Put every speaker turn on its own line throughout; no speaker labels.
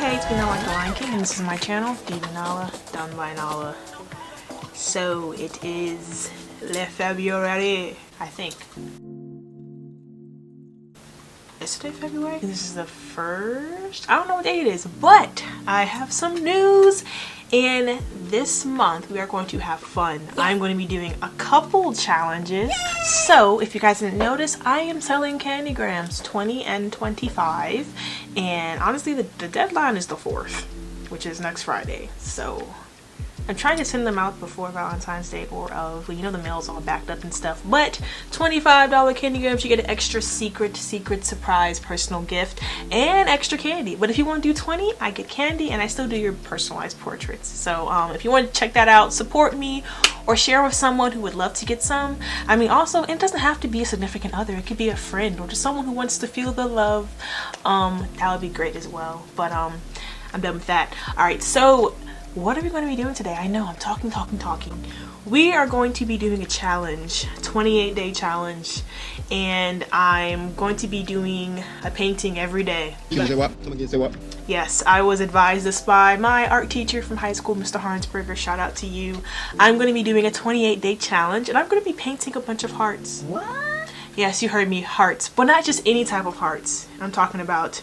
Hey, it's me, like the Lion King, and this is my channel, DBNaila, done by Nala. So it is February, I think. Is today February? This is the 1st? I don't know what day it is, but I have some news. And this month we are going to have fun. I'm going to be doing a couple challenges. Yay! So if you guys didn't notice, I am selling candy grams, 20 and 25. And honestly, the deadline is the 4th, which is next Friday. So I'm trying to send them out before Valentine's Day or of, you know, the mail's all backed up and stuff. But $25 candy grams, you get an extra secret surprise personal gift and extra candy. But if you want to do 20, I get candy and I still do your personalized portraits. So if you want to check that out, support me or share with someone who would love to get some. I mean, also, it doesn't have to be a significant other. It could be a friend or just someone who wants to feel the love. That would be great as well. But I'm done with that. All right, so what are we going to be doing today? I know I'm talking. We are going to be doing a challenge, 28-day challenge, and I'm going to be doing a painting every day.
Say what?
Yes, I was advised this by my art teacher from high school, Mr. Harnsberger. Shout out to you. I'm going to be doing a 28-day challenge, and I'm going to be painting a bunch of hearts.
What?
Yes, you heard me, hearts, but not just any type of hearts. I'm talking about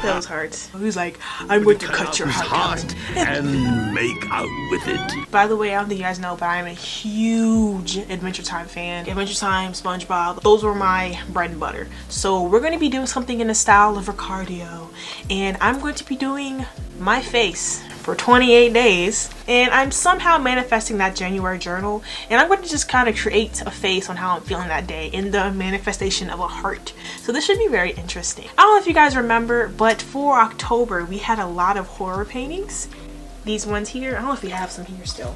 those hearts. Who's like, I'm going to cut your heart out
and make out with it.
By the way, I don't think you guys know, but I'm a huge Adventure Time fan. Adventure Time, SpongeBob, those were my bread and butter. So we're going to be doing something in the style of Ricardo, and I'm going to be doing my face for 28 days, and I'm somehow manifesting that January journal, and I'm going to just kind of create a face on how I'm feeling that day in the manifestation of a heart. So this should be very interesting. I don't know if you guys remember, but for October we had a lot of horror paintings. These ones here, I don't know if we have some here still.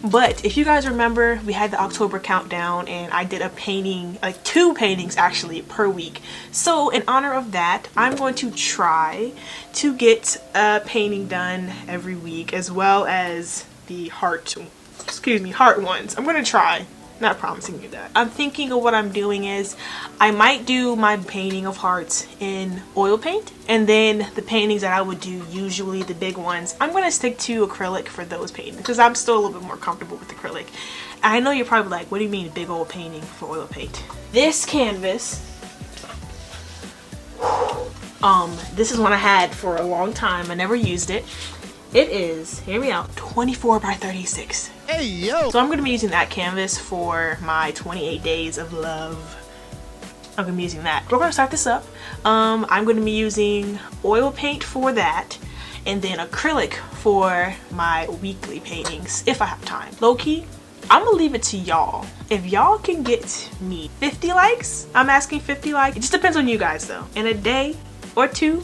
But if you guys remember, we had the October countdown and I did a painting, like 2 paintings actually per week. So in honor of that, I'm going to try to get a painting done every week, as well as the heart ones. I'm going to try. Not promising you that. I'm thinking of what I'm doing is I might do my painting of hearts in oil paint, and then the paintings that I would do, usually the big ones, I'm going to stick to acrylic for those paintings because I'm still a little bit more comfortable with acrylic. I know you're probably like, what do you mean big old painting for oil paint? This canvas, this is one I had for a long time. I never used it. It is, hear me out, 24 by 36.
Hey, yo!
So I'm going to be using that canvas for my 28 days of love. I'm going to be using that. We're going to start this up. I'm going to be using oil paint for that, and then acrylic for my weekly paintings, if I have time. Low-key, I'm going to leave it to y'all. If y'all can get me 50 likes, I'm asking 50 likes. It just depends on you guys though. In a day or 2,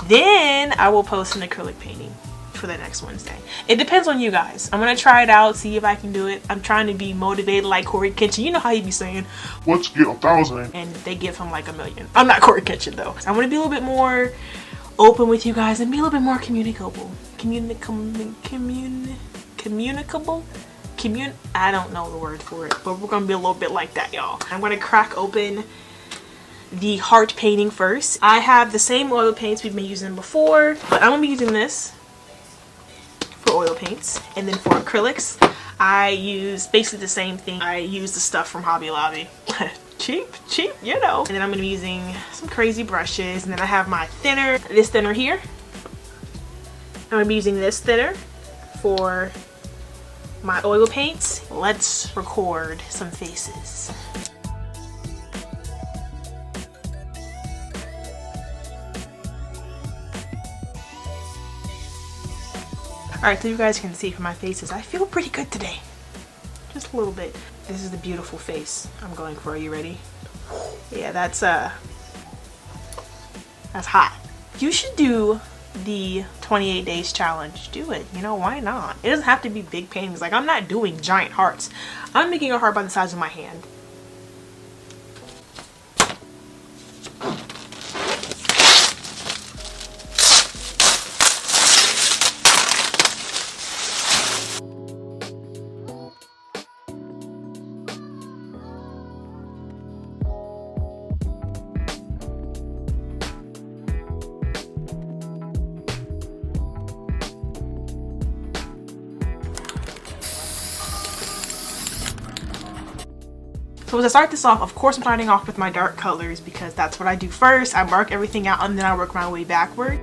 then I will post an acrylic painting for the next Wednesday. It depends on you guys. I'm gonna try it out, see if I can do it. I'm trying to be motivated like Corey Kitchen. You know how he be saying,
let's get 1,000.
and they give him like 1,000,000. I'm not Corey Kitchen though. I want to be a little bit more open with you guys and be a little bit more communicable. Communicable? I don't know the word for it, but we're gonna be a little bit like that, y'all. I'm gonna crack open the heart painting first. I have the same oil paints we've been using before, but I'm gonna be using this for oil paints, and then for acrylics I use basically the same thing. I use the stuff from Hobby Lobby. cheap, you know. And then I'm gonna be using some crazy brushes, and then I have my thinner, this thinner here. I'm gonna be using this thinner for my oil paints. Let's record some faces. Alright, so you guys can see from my faces, I feel pretty good today. Just a little bit. This is the beautiful face I'm going for. Are you ready? Yeah, that's hot. You should do the 28 days challenge. Do it. You know, why not? It doesn't have to be big paintings. Like, I'm not doing giant hearts. I'm making a heart by the size of my hand. So to start this off, of course I'm starting off with my dark colors because that's what I do first. I mark everything out and then I work my way backward.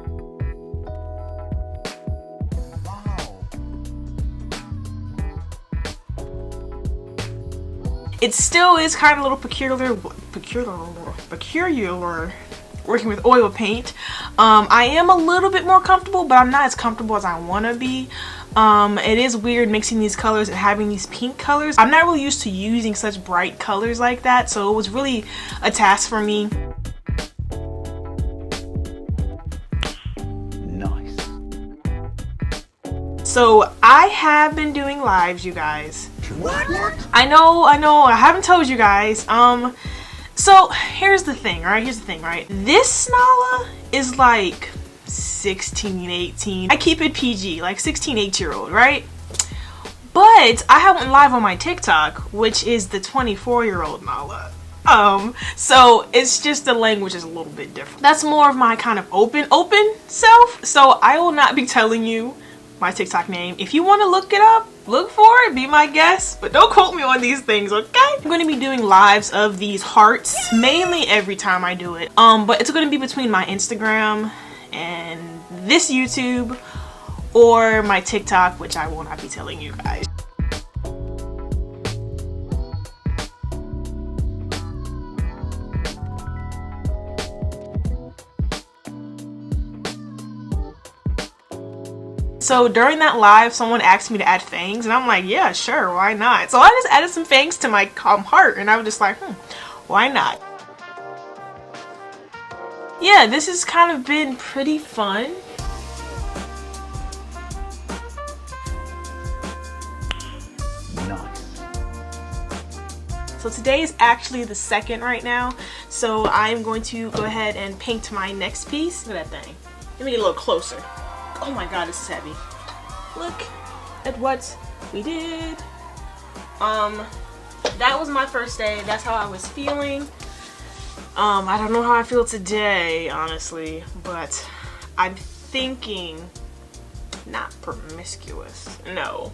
It still is kind of a little peculiar working with oil paint. I am a little bit more comfortable, but I'm not as comfortable as I want to be. It is weird mixing these colors and having these pink colors. I'm not really used to using such bright colors like that, so it was really a task for me.
Nice.
So I have been doing lives, you guys.
What?
I know, I haven't told you guys. So here's the thing, right? This Nala is like 16, 18. I keep it PG, like 16, 8-year-old, right? But I went live on my TikTok, which is the 24-year-old Nala. So it's just the language is a little bit different. That's more of my kind of open self. So I will not be telling you my TikTok name. If you want to look it up, look for it, be my guest, but don't quote me on these things, okay? I'm going to be doing lives of these hearts mainly every time I do it. But it's going to be between my Instagram and this YouTube or my TikTok, which I will not be telling you guys. So during that live, someone asked me to add fangs, and I'm like, yeah, sure, why not? So I just added some fangs to my heart, and I was just like, why not? Yeah, this has kind of been pretty fun.
Nice.
So today is actually the 2nd right now, so I'm going to go ahead and paint my next piece. Look at that thing. Let me get a little closer. Oh my god, this is heavy. Look at what we did. That was my first day. That's how I was feeling. I don't know how I feel today, honestly, but I'm thinking not promiscuous. No.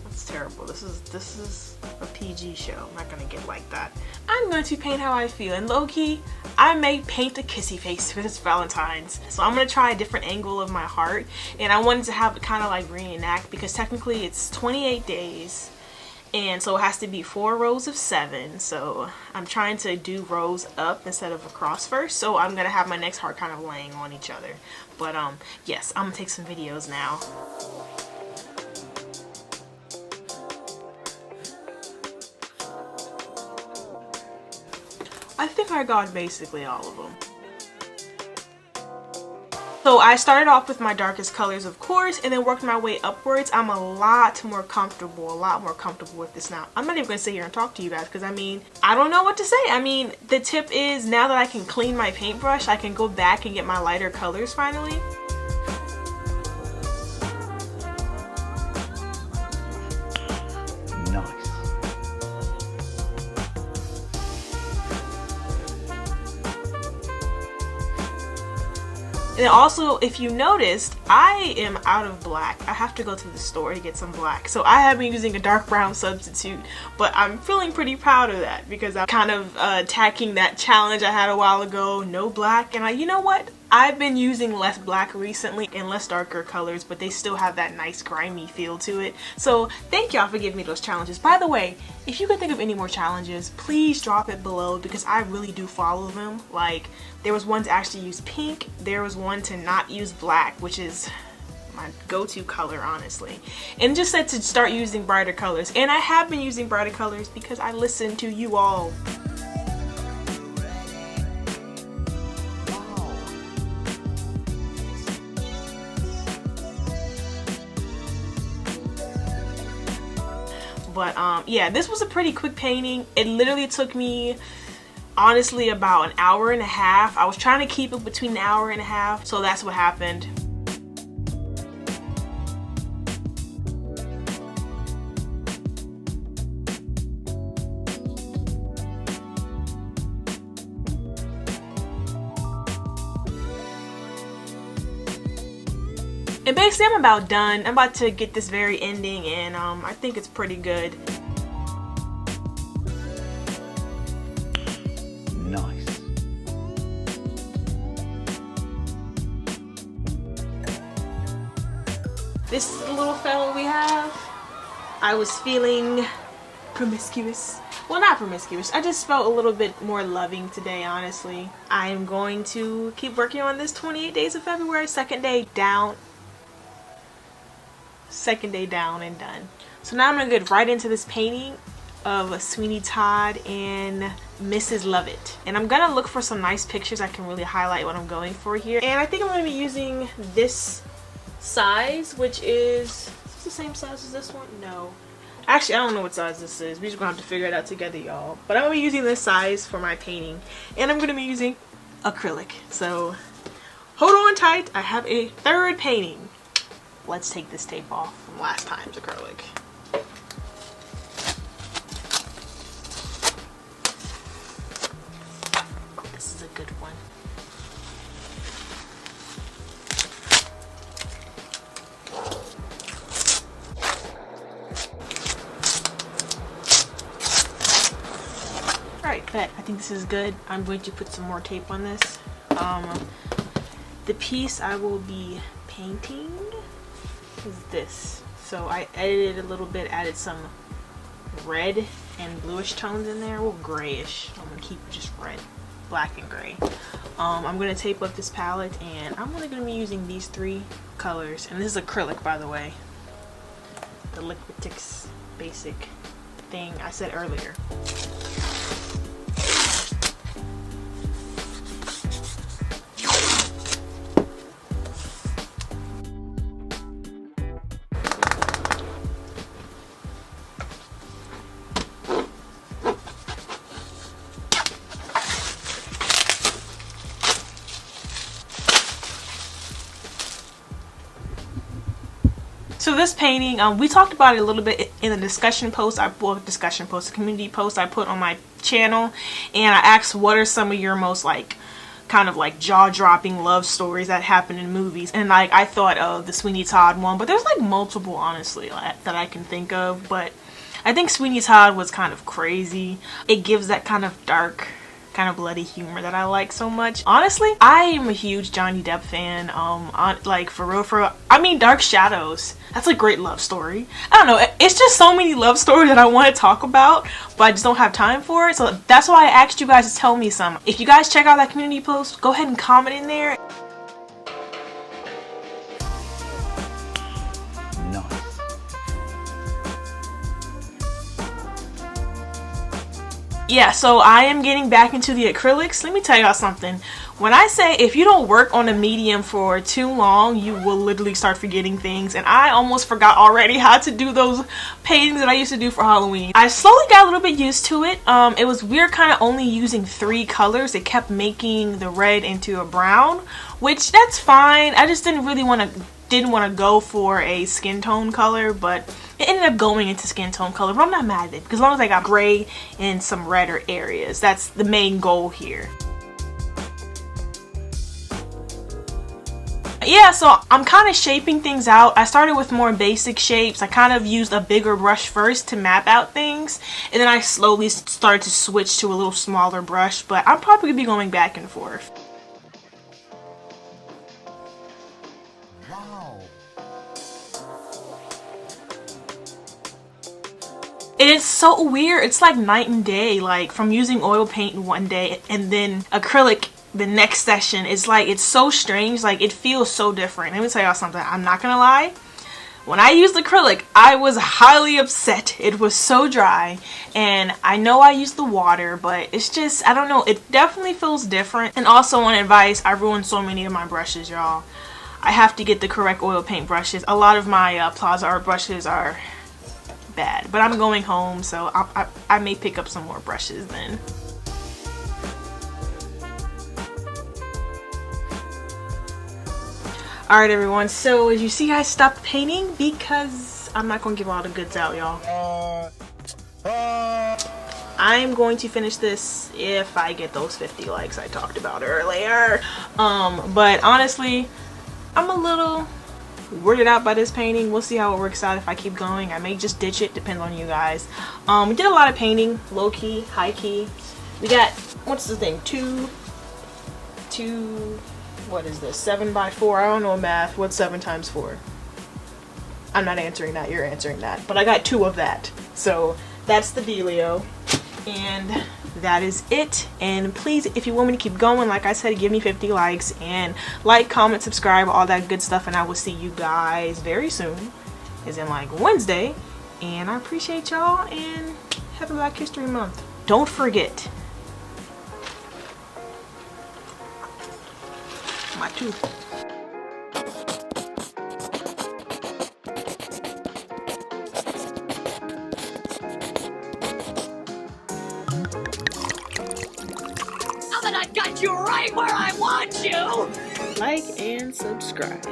That's terrible. This is a PG show. I'm not gonna get like that. I'm going to paint how I feel, and low-key, I may paint a kissy face for this Valentine's. So I'm gonna try a different angle of my heart, and I wanted to have it kind of like reenact because technically it's 28 days, and so it has to be 4 rows of 7. So I'm trying to do rows up instead of across first. So I'm gonna have my next heart kind of laying on each other. But yes, I'm gonna take some videos now. I think I got basically all of them. So I started off with my darkest colors, of course, and then worked my way upwards. I'm a lot more comfortable with this now. I'm not even gonna sit here and talk to you guys because I mean, I don't know what to say. I mean, the tip is now that I can clean my paintbrush, I can go back and get my lighter colors finally.
Nice.
And also, if you noticed, I am out of black. I have to go to the store to get some black. So I have been using a dark brown substitute, but I'm feeling pretty proud of that because I'm kind of attacking that challenge I had a while ago, no black. And you know what? I've been using less black recently and less darker colors, but they still have that nice grimy feel to it. So thank y'all for giving me those challenges. By the way, if you can think of any more challenges, please drop it below because I really do follow them. Like, there was one to actually use pink, there was one to not use black, which is my go-to color, honestly, and just said to start using brighter colors. And I have been using brighter colors because I listen to you all. But yeah, this was a pretty quick painting. It literally took me honestly about an hour and a half. I was trying to keep it between an hour and a half, so that's what happened. And basically I'm about done. I'm about to get this very ending, and I think it's pretty good. This is the little fellow we have. I was feeling promiscuous. Well, not promiscuous. I just felt a little bit more loving today, honestly. I am going to keep working on this 28 days of February. Second day down and done. So now I'm gonna get right into this painting of Sweeney Todd and Mrs. Lovett. And I'm gonna look for some nice pictures I can really highlight what I'm going for here. And I think I'm gonna be using this size, which is the same size as this one? No. Actually, I don't know what size this is. We're just gonna have to figure it out together, y'all. But I'm gonna be using this size for my painting. And I'm gonna be using acrylic. So hold on tight. I have a third painting. Let's take this tape off from last time's acrylic. This is a good one. Alright, bet. I think this is good. I'm going to put some more tape on this. The piece I will be painting is this. So I edited a little bit, added some red and bluish tones in there. Well, grayish. I'm gonna keep it just red, black, and gray. I'm gonna tape up this palette, and I'm only gonna be using these 3 colors. And this is acrylic, by the way. The Liquitex basic thing I said earlier. So this painting, we talked about it a little bit in a discussion post, a community post I put on my channel, and I asked what are some of your most kind of jaw-dropping love stories that happen in movies, and I thought of the Sweeney Todd one, but there's multiple, honestly, that I can think of. But I think Sweeney Todd was kind of crazy. It gives that kind of dark, kind of bloody humor that I like so much. Honestly, I am a huge Johnny Depp fan. For real. I mean, Dark Shadows. That's a great love story. I don't know. It's just so many love stories that I want to talk about, but I just don't have time for it. So that's why I asked you guys to tell me some. If you guys check out that community post, go ahead and comment in there. Yeah, so I am getting back into the acrylics. Let me tell y'all something. When I say if you don't work on a medium for too long, you will literally start forgetting things. And I almost forgot already how to do those paintings that I used to do for Halloween. I slowly got a little bit used to it. It was weird kind of only using 3 colors. It kept making the red into a brown, which that's fine. I just didn't want to go for a skin tone color, but it ended up going into skin tone color. But I'm not mad at it, because as long as I got gray and some redder areas, that's the main goal here. Yeah, so I'm kind of shaping things out. I started with more basic shapes. I kind of used a bigger brush first to map out things, and then I slowly started to switch to a little smaller brush, but I'm probably going to be going back and forth. It is so weird. It's like night and day, from using oil paint one day and then acrylic the next session. It's so strange. It feels so different. Let me tell y'all something. I'm not gonna lie. When I used acrylic, I was highly upset. It was so dry, and I know I used the water, but it's just, I don't know, it definitely feels different. And also, on advice, I ruined so many of my brushes, y'all. I have to get the correct oil paint brushes. A lot of my Plaza Art brushes are bad, but I'm going home, so I may pick up some more brushes then. Alright everyone, so as you see, I stopped painting because I'm not going to give all the goods out, y'all. I'm going to finish this if I get those 50 likes I talked about earlier. But honestly, I'm a little weirded out by this painting. We'll see how it works out if I keep going. I may just ditch it, depends on you guys. We did a lot of painting, low key, high key. We got, what's the thing, two, what is this, 7 by 4? I don't know math. What's 7 times 4? I'm not answering that, you're answering that. But I got 2 of that. So that's the dealio. And that is it. And please, if you want me to keep going, like I said, give me 50 likes and like, comment, subscribe, all that good stuff. And I will see you guys very soon, as in like Wednesday. And I appreciate y'all, and happy Black History Month. Don't forget my tooth.
Now that I've got you right where I want you!
Like and subscribe.